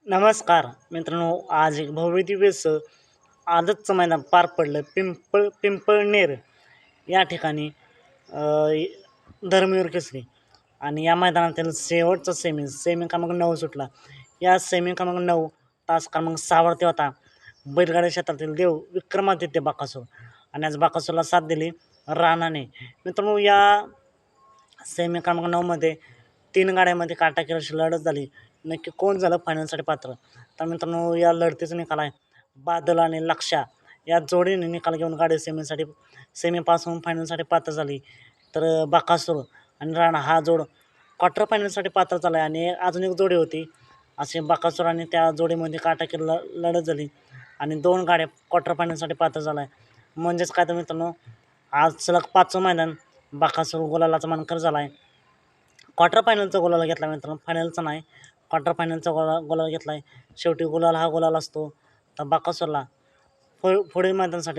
नमस्कार मित्रांनो, आज एक भव्यदिव्य आदतचं मैदान पार पडलं. पिंपळनेर या ठिकाणी धर्मवीर केसरी आणि या मैदानातील शेवटचा सेमी क्रमांक 9 सुटला. या सेमी क्रमांक 9 तास क्रमांक 6वरती होता बैलगाडी क्षेत्रातील देव विक्रमादित्य बाकासूर आणि आज बाकासूरला साथ दिली राणाने. मित्रांनो, या सेमी क्रमांक 9मध्ये 3 गाड्यांमध्ये काटाकी अशी लढत झाली. नक्की कोण झालं फायनलसाठी पात्र? तर मित्रांनो, या लढतीचा निकाल आहे बादल आणि लक्ष्या या जोडीने निकाल घेऊन गाडी सेमीपासून फायनलसाठी पात्र झाली. तर बाकासूर आणि राणा हा जोड क्वार्टर फायनलसाठी पात्र झाला आहे. आणि अजून एक जोडी होती, असे बाकासूर आणि त्या जोडीमध्ये काटाकी लढत झाली आणि 2 गाड्या क्वार्टर फायनलसाठी पात्र झाला आहे. म्हणजेच काय तर मित्रांनो, आज सलग 5वं मैदान बाकासूर गुलालाचा मानकरी झाला आहे. क्वार्टर फायनलचा गुलाल घेतला मित्रांनो, फायनलचा नाही, क्वार्टर फायनलचा गुलाल घेतला आहे. शेवटी गुलाल हा गुलाल असतो. तर बाकासूरला पुढील मैदानासाठी